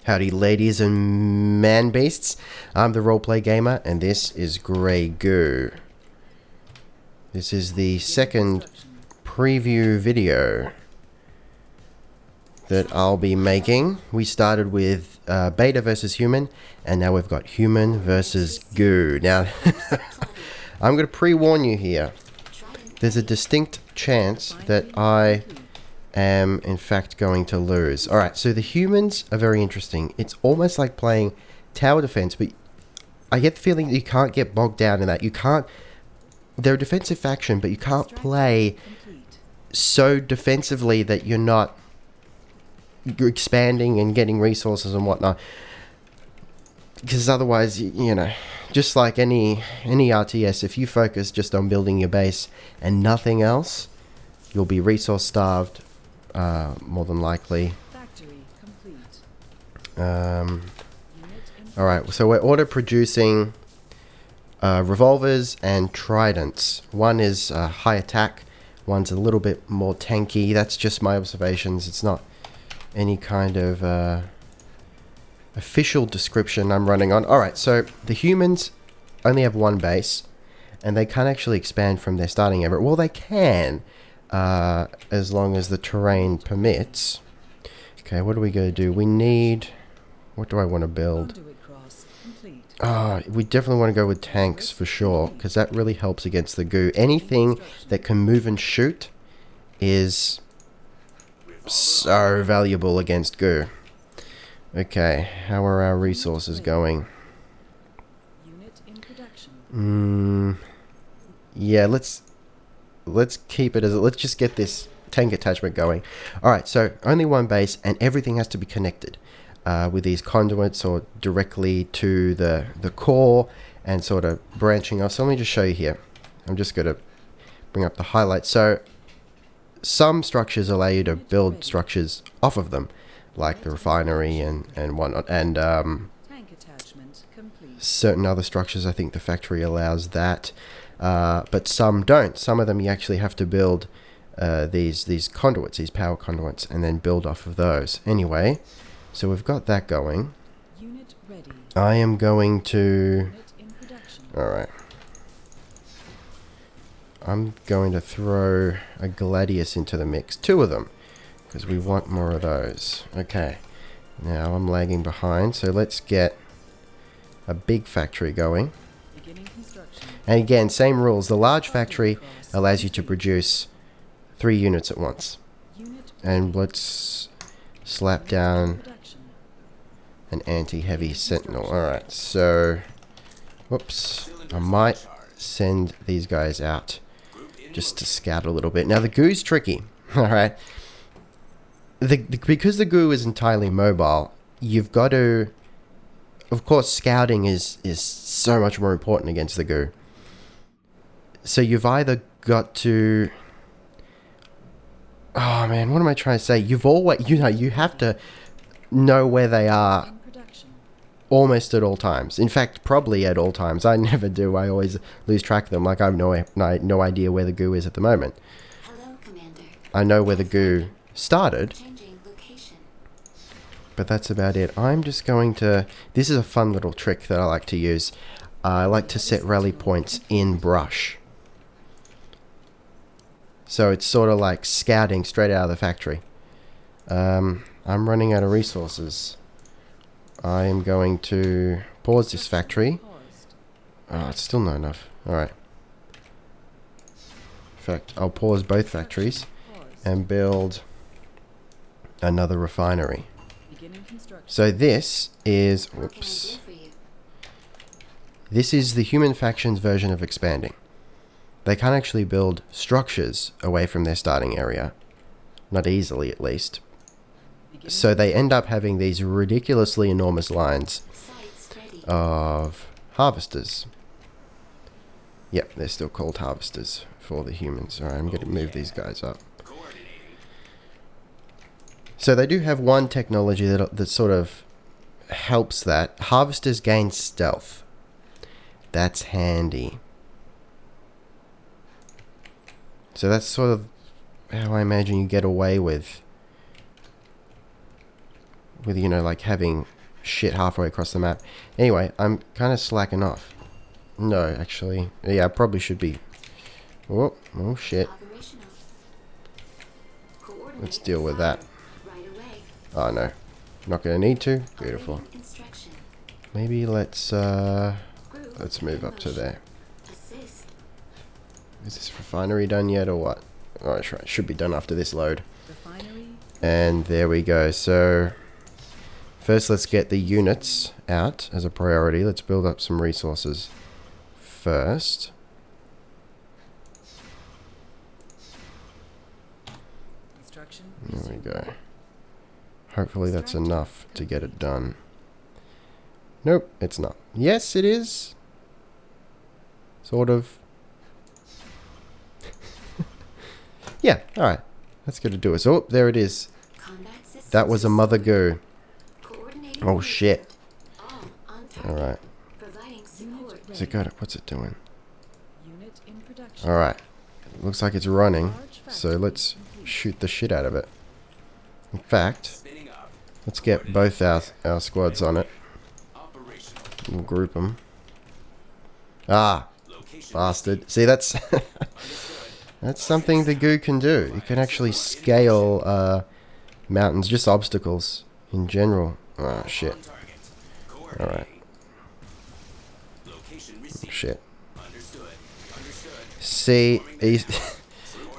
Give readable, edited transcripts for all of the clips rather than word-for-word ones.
Howdy ladies and man beasts, I'm the Roleplay Gamer and this is Grey Goo. This is the second preview video that I'll be making. We started with beta versus human and now we've got human versus goo. Now I'm going to pre-warn you here. There's a distinct chance that I am in fact going to lose. Alright, so the humans are very interesting. It's almost like playing tower defense, but I get the feeling that you can't get bogged down in that. You can't... They're a defensive faction, but you can't play so defensively that you're not expanding and getting resources and whatnot. Because otherwise, you know, just like any RTS, if you focus just on building your base and nothing else, you'll be resource starved. More than likely. Alright, so we're auto-producing revolvers and tridents. One is high attack, one's a little bit more tanky. That's just my observations. It's not any kind of official description I'm running on. Alright, so the humans only have one base, and they can't actually expand from their starting area. Well, they can. As long as the terrain permits. Okay, what are we going to do? We need... What do I want to build? We definitely want to go with tanks for sure, because that really helps against the goo. Anything that can move and shoot is so valuable against goo. Okay, how are our resources going? Yeah, let's keep it as let's just get this tank attachment going. Alright, so only one base and everything has to be connected with these conduits or directly to the core and sort of branching off. So let me just show you here. I'm just going to bring up the highlights. So some structures allow you to build structures off of them, like the refinery and whatnot, and certain other structures. I think the factory allows that. But some don't. Some of them you actually have to build these conduits, these power conduits, and then build off of those. Anyway, so we've got that going. I am going to... Alright. I'm going to throw a Gladius into the mix. 2 of them, because we want more of those. Okay. Now I'm lagging behind, so let's get a big factory going. And again, same rules. The large factory allows you to produce 3 units at once. And let's slap down an anti-heavy sentinel. Alright, so... Whoops. I might send these guys out just to scout a little bit. Now, the goo's tricky. Alright. Because the goo is entirely mobile, you've got to... Of course, scouting is so much more important against the goo. So you've either got to... Oh man, what am I trying to say? You've always... you have to know where they are almost at all times. In fact, probably at all times. I never do. I always lose track of them. Like, I have no idea where the goo is at the moment. Hello, Commander. I know where the goo started. But that's about it. I'm just going to... This is a fun little trick that I like to use. I like to set rally points in brush. So it's sort of like scouting straight out of the factory. I'm running out of resources. I am going to pause this factory. Oh, it's still not enough. Alright. In fact, I'll pause both factories and build another refinery. So this is... Whoops. This is the human faction's version of expanding. They can't actually build structures away from their starting area. Not easily, at least. So they end up having these ridiculously enormous lines of harvesters. Yep, they're still called harvesters for the humans. Alright, I'm going to move these guys up. So they do have one technology that sort of helps that. Harvesters gain stealth. That's handy. So that's sort of how I imagine you get away with you know, like having shit halfway across the map. Anyway, I'm kind of slacking off. No, actually. Yeah, I probably should be. Oh, oh shit. Let's deal with that. Oh no. Not gonna need to. Beautiful. Maybe let's move up to there. Is this refinery done yet or what? Oh, that's right. Should be done after this load. And there we go. So first let's get the units out as a priority. Let's build up some resources first. There we go. Hopefully that's enough to get it done. Nope, it's not. Yes, it is. Sort of. Yeah, alright. That's going to do it. Oh, there it is. That was a mother goo. Oh, shit. Alright. Is it good? What's it doing? Alright. Looks like it's running. So let's shoot the shit out of it. In fact, let's get both our squads on it. We'll group them. Ah, bastard. See, that's that's something the goo can do. You can actually scale mountains, just obstacles in general. Oh, shit. Alright. Shit. See,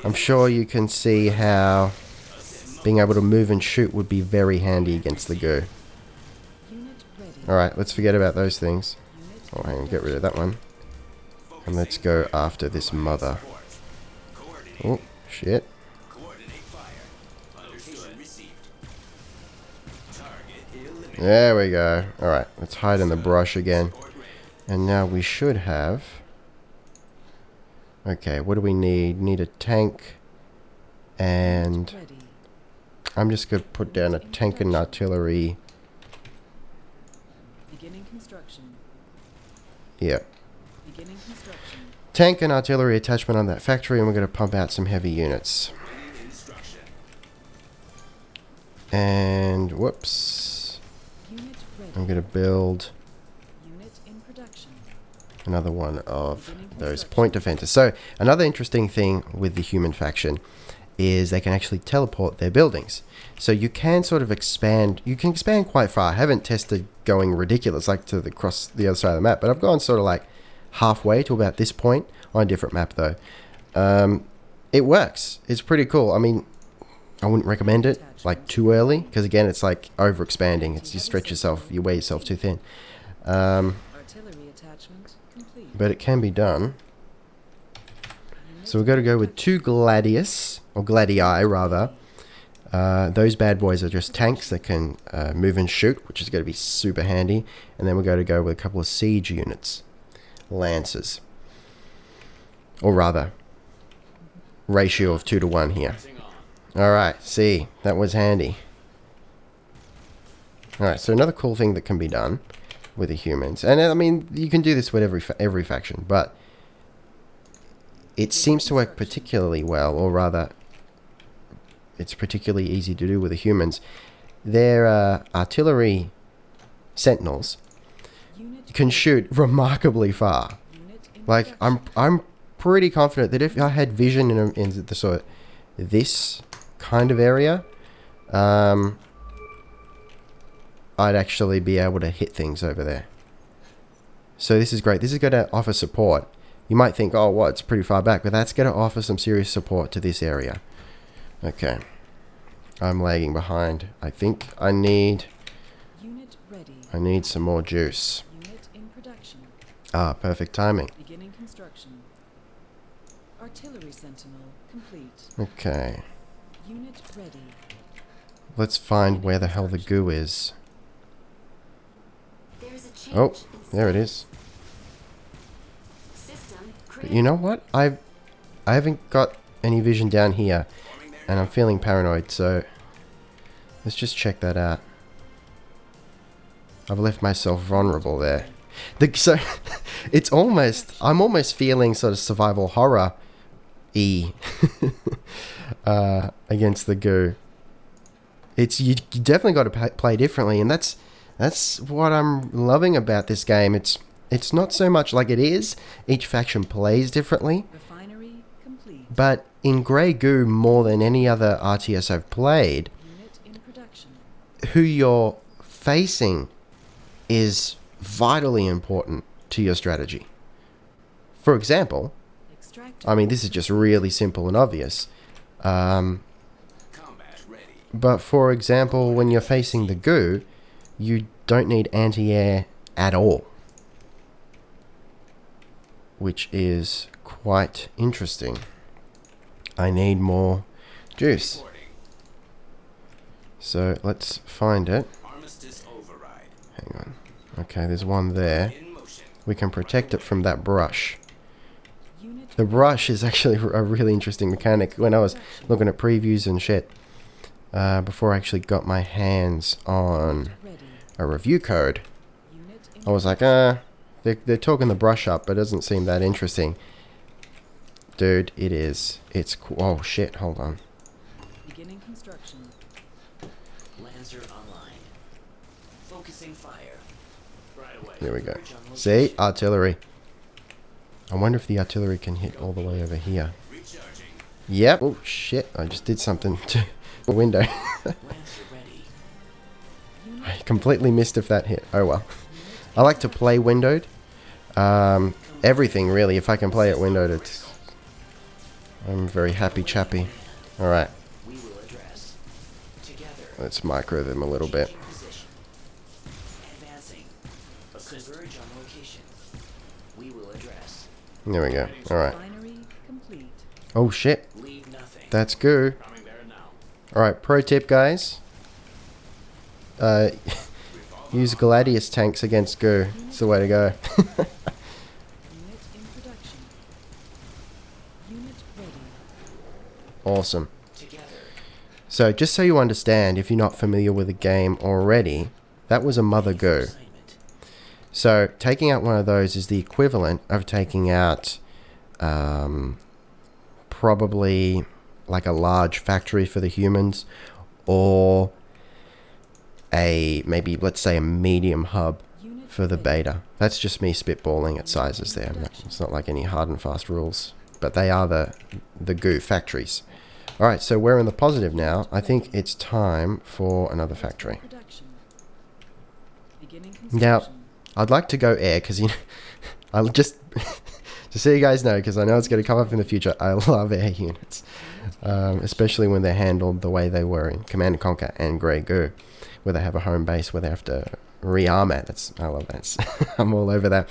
I'm sure you can see how being able to move and shoot would be very handy against the goo. Alright, let's forget about those things. Oh, hang on, get rid of that one. And let's go after this mother. Oh, shit. There we go. Alright, let's hide in the brush again. And now we should have... Okay, what do we need? Need a tank. And... I'm just going to put down a tank and artillery. Beginning construction. Yeah. Beginning construction. Tank and artillery attachment on that factory, and we're going to pump out some heavy units. And whoops. I'm going to build another one of those point defenses. So another interesting thing with the human faction is they can actually teleport their buildings. So you can sort of expand. You can expand quite far. I haven't tested going ridiculous like to across the other side of the map, but I've gone sort of like halfway to about this point on a different map though. It works. It's pretty cool. I mean, I wouldn't recommend it like too early because again, it's like over expanding. It's you stretch yourself, you wear yourself too thin. But it can be done. So we're going to go with 2 Gladius, or Gladii rather. Those bad boys are just tanks that can move and shoot, which is going to be super handy. And then we're going to go with a couple of siege units. Lancers. Or rather, ratio of 2 to 1 here. Alright, see, that was handy. Alright, so another cool thing that can be done with the humans. And I mean, you can do this with every faction, but it seems to work particularly well, or rather, it's particularly easy to do with the humans. Their artillery sentinels can shoot remarkably far. Like, I'm pretty confident that if I had vision in the sort of this kind of area, I'd actually be able to hit things over there. So this is great. This is going to offer support. You might think, oh, what, it's pretty far back, but that's going to offer some serious support to this area. Okay. I'm lagging behind. I think I need some more juice. Unit in production. Ah, perfect timing. Beginning construction. Artillery sentinel complete. Okay. Unit ready. Let's find where the hell the goo is. Oh, there it is. But you know what? I haven't got any vision down here, and I'm feeling paranoid, so let's just check that out. I've left myself vulnerable there. So it's almost, I'm almost feeling sort of survival horror-y against the goo. It's you definitely got to play differently, and that's That's what I'm loving about this game. It's not so much like it is. Each faction plays differently. Refinery complete. But in Grey Goo, more than any other RTS I've played, Unit in production. who you're facing is vitally important to your strategy. For example, Extract. I mean, this is just really simple and obvious. Combat ready. But for example, when you're facing the goo, you don't need anti-air at all. Which is quite interesting. I need more juice. Reporting. So let's find it. Armistice override. Hang on. Okay, there's one there. In motion. We can protect it from that brush. Unit The brush is actually a really interesting mechanic. When I was looking at previews and shit, before I actually got my hands on ready. a review code, Unit in I was like, they're talking the brush up, but it doesn't seem that interesting. Dude, it is. It's cool. Oh shit, hold on. beginning construction. Lancer online. Focusing fire. Right away. Here we go. Converge on See? location. Artillery. I wonder if the artillery can hit all the way over here. Recharging. Yep. Oh shit, I just did something to the window. Lancer ready. I completely missed if that hit. Oh well. I like to play windowed. Everything really, if I can play it windowed, I'm a very happy chappy. Alright, We will address. Together. let's micro them a little bit. Changing position. Advancing. Converge on location. We will address. There we go. Alright. Refinery complete. Oh shit, Leave nothing. that's goo. Coming there now. Alright, pro tip guys. Use Gladius tanks against goo. It's the way to go. Unit in production. Unit ready. Awesome. Together. So just so you understand, if you're not familiar with the game already, that was a mother goo. Assignment. So taking out one of those is the equivalent of taking out probably like a large factory for the humans, or a maybe, let's say, a medium hub Unit for the ready. beta. That's just me spitballing at sizes there. It's not like any hard and fast rules, but they are the goo factories. All right, so we're in the positive now. I think it's time for another factory. Production. Beginning Now, construction. I'd like to go air because, you know, I'll just so you guys know, because I know it's going to come up in the future. I love air units, especially when they're handled the way they were in Command & Conquer and Grey Goo, where they have a home base where they have to rearm it. I love that. I'm all over that.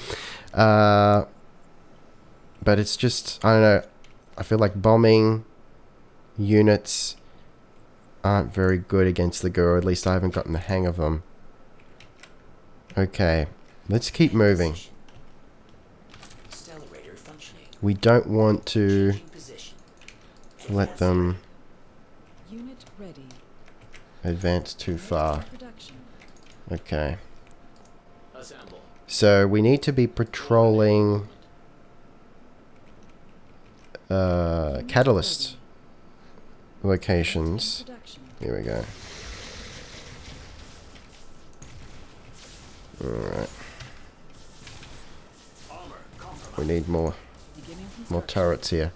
But it's just, I don't know. I feel like bombing units aren't very good against the goo, or at least I haven't gotten the hang of them. Okay, let's keep moving. Accelerator functioning. We don't want to Changing position. let them Unit ready. advance too Unit far. in production. Okay. Assemble. So we need to be patrolling Unit catalyst ready. locations. In production. Here we go. Alright. Armor. Compromise. We need more Beginning more construction. turrets here.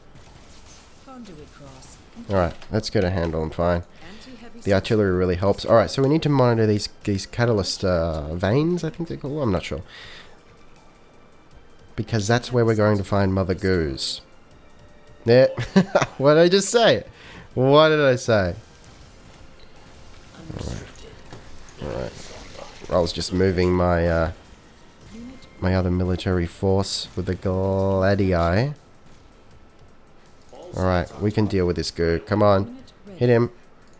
Conduit cross. Alright, let's get a handle them fine. Anti-heavy The artillery really helps. Alright, so we need to monitor these catalyst veins, I think they're called. I'm not sure. Because that's where we're going to find Mother Goose. Yeah. What did I just say? What did I say? Unrestricted. Alright. I was just moving my Unit my other military force with the Gladii. Alright, we can deal with this goo. Come on. Unit ready. Hit him.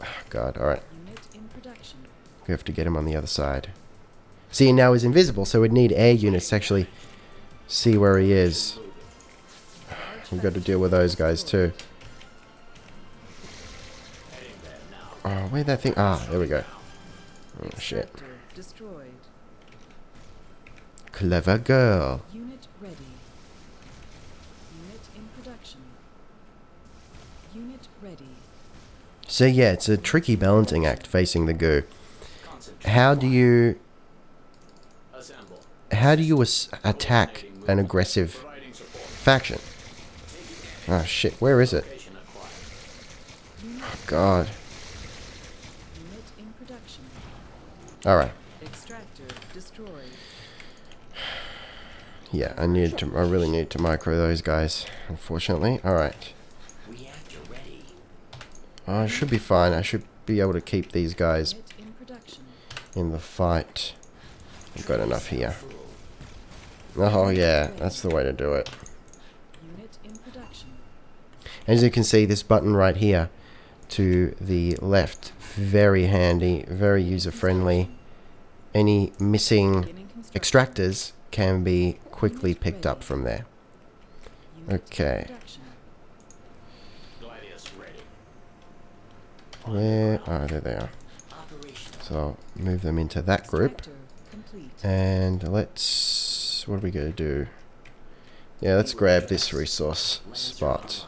Oh, God, alright. Unit in production. We have to get him on the other side. See, now he's invisible, so we'd need air units to actually see where he is. We've got to deal with those guys too. Oh, where'd that thing? Ah, there we go. Oh, shit. Extractor destroyed. Clever girl. Unit ready. Unit in production. Unit ready. So yeah, it's a tricky balancing act facing the goo. How do you how do you attack an aggressive faction? Oh shit, where is it? Oh god. Unit in production. Alright. Extractor destroyed. Yeah, I really need to micro those guys, unfortunately. Alright. Reactor ready. I should be fine. I should be able to keep these guys Unit in production. in the fight. I've got enough here. Oh yeah, that's the way to do it. Unit in production. As you can see, this button right here to the left, very handy, very user-friendly. Any missing Beginning construction. extractors can be quickly picked up from there. Unit in Okay. production. Gladius ready. Where? Oh, there they are. Operational. So I'll move them into that group. Extractor complete. And let's... what are we going to do? Yeah, let's grab this resource spot.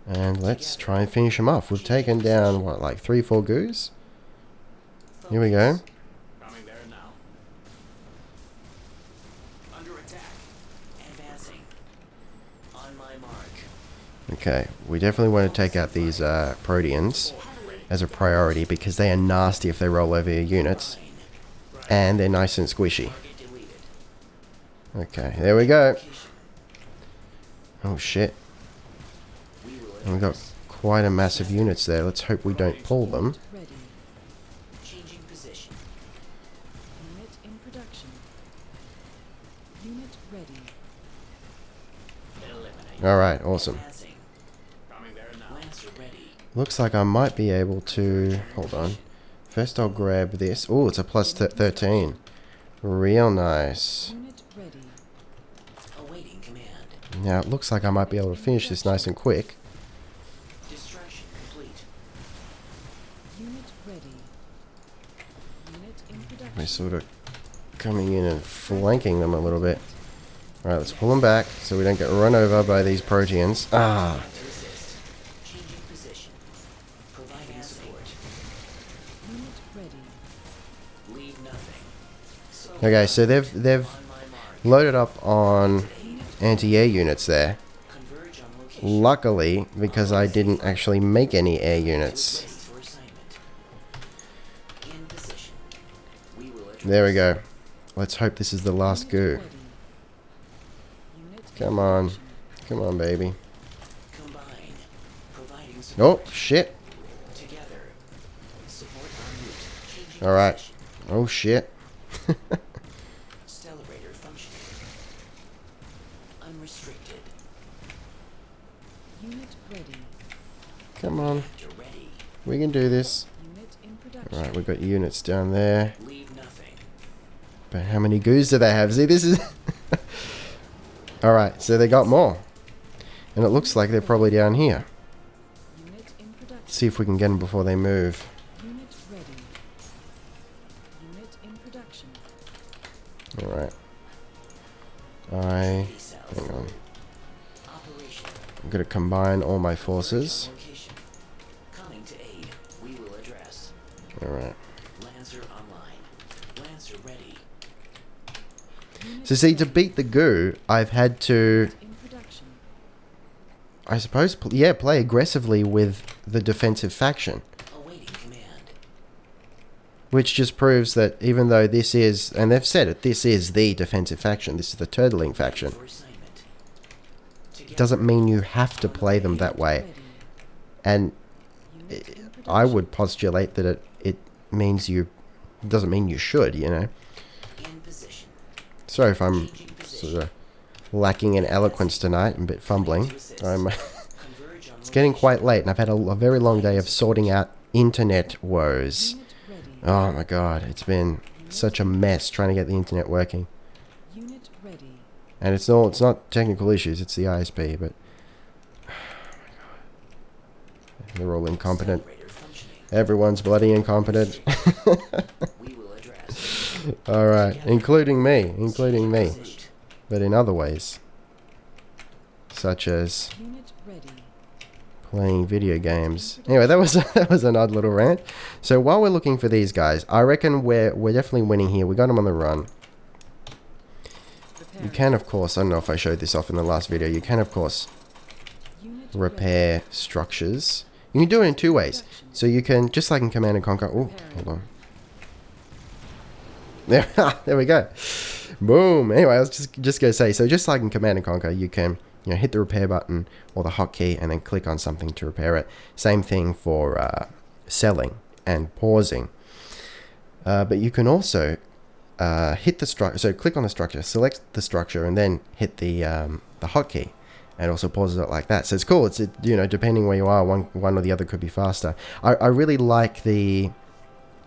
And let's try and finish them off. We've taken down, what, like 3-4 goos? Here we go. Coming there now. Under attack. Advancing. On my mark. Okay, we definitely want to take out these Proteans as a priority because they are nasty if they roll over your units. And they're nice and squishy. Target deleted. Okay, there we go. Location. Oh shit. We will And we've got address. quite a massive units there. Let's hope we don't pull them. Ready. Changing position. Unit in production. Unit ready. Eliminate. Alright, awesome. Advancing. Coming there now. Lancer ready. Looks like I might be able to... hold on. First I'll grab this. Oh, it's a plus 13. Real nice. Unit ready. Awaiting command. Now it looks like I might be able to finish this nice and quick. Distraction complete. Unit ready. Unit in production. We're sort of coming in and flanking them a little bit. Alright, let's pull them back so we don't get run over by these Proteans. Ah! Time to resist. Changing position. Providing support. Unit ready. Leave nothing. Okay, so they've On my mark. loaded up on anti-air units there. Converge on location. Luckily, because I didn't actually make any air units. Ready for assignment. In position. We will address. There we go. Let's hope this is the last goo. Ready. Unit in Come on. production. Come on, baby. Combine. Providing Oh, support. shit. Together. Support en route. Changing Alright. position. Oh, shit. Accelerator functioning. Unrestricted. Unit ready. Come on. Reactor ready. We can do this. Unit in production. Alright, we've got units down there. Leave nothing. But how many goos do they have? See, this is... Alright, so they got more. And it looks like they're probably down here. Unit in production. Let's see if we can get them before they move. Unit ready. Unit in production. Alright. Hang South. on. Operation. I'm going to combine all my forces. Location. Coming to aid. We will address. Alright. Lancer online. Lancer ready. Unit So see, to ready. beat the goo, I've had to, In production. I suppose, play aggressively with the defensive faction. Awaiting command. Which just proves that even though this is, and they've said it, this is the defensive faction, this is the turtling faction, For assignment. it doesn't mean you have to play them that way. Ready. And Unit in I production. would postulate that it means you, doesn't mean you should, you know. In position. Sorry if I'm Changing position. sort of lacking in eloquence tonight, I'm a bit fumbling. I'm, Converge on it's getting location. quite late and I've had a very long day of sorting out internet woes. Unit ready. Oh my god, it's been such a mess trying to get the internet working. Unit ready. And it's not technical issues, it's the ISP, but oh my god. They're all incompetent. Accelerator functioning. Everyone's bloody incompetent. We will address. Alright, including me. Pursuit. But in other ways. Such as Unit ready. playing video games. Anyway, that was an odd little rant. So while we're looking for these guys, I reckon we're definitely winning here. We got them on the run. you can, of course, I don't know if I showed this off in the last video, you can, of course, Unit repair structures. You can do it in two ways. So you can, just like in Command and Conquer, oh, hold on. There we go. Boom. Anyway, I was just going to say, so just like in Command and Conquer, you can, you know, hit the repair button or the hotkey and then click on something to repair it. Same thing for selling and pausing. But you can also hit the structure. So click on the structure, select the structure, and then hit the hotkey, and also pauses it like that. So it's cool. It's, you know, depending where you are, one or the other could be faster. I really like the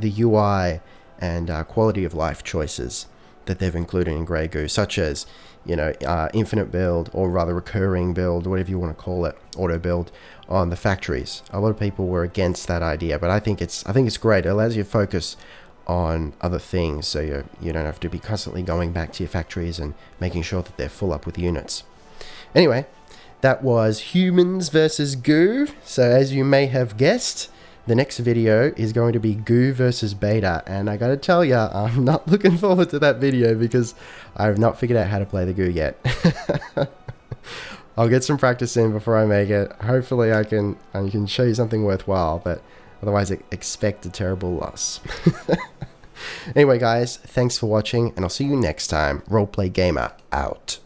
UI and quality of life choices that they've included in Grey Goo, such as, you know, infinite build, or rather recurring build, whatever you want to call it, auto build on the factories. A lot of people were against that idea, but I think it's great. It allows you to focus on other things, so you don't have to be constantly going back to your factories and making sure that they're full up with units. Anyway, that was humans versus goo. So as you may have guessed, the next video is going to be Goo versus Beta, and I gotta tell ya, I'm not looking forward to that video because I have not figured out how to play the Goo yet. I'll get some practice in before I make it. Hopefully I can show you something worthwhile, but otherwise expect a terrible loss. Anyway guys, thanks for watching, and I'll see you next time. Roleplay Gamer out.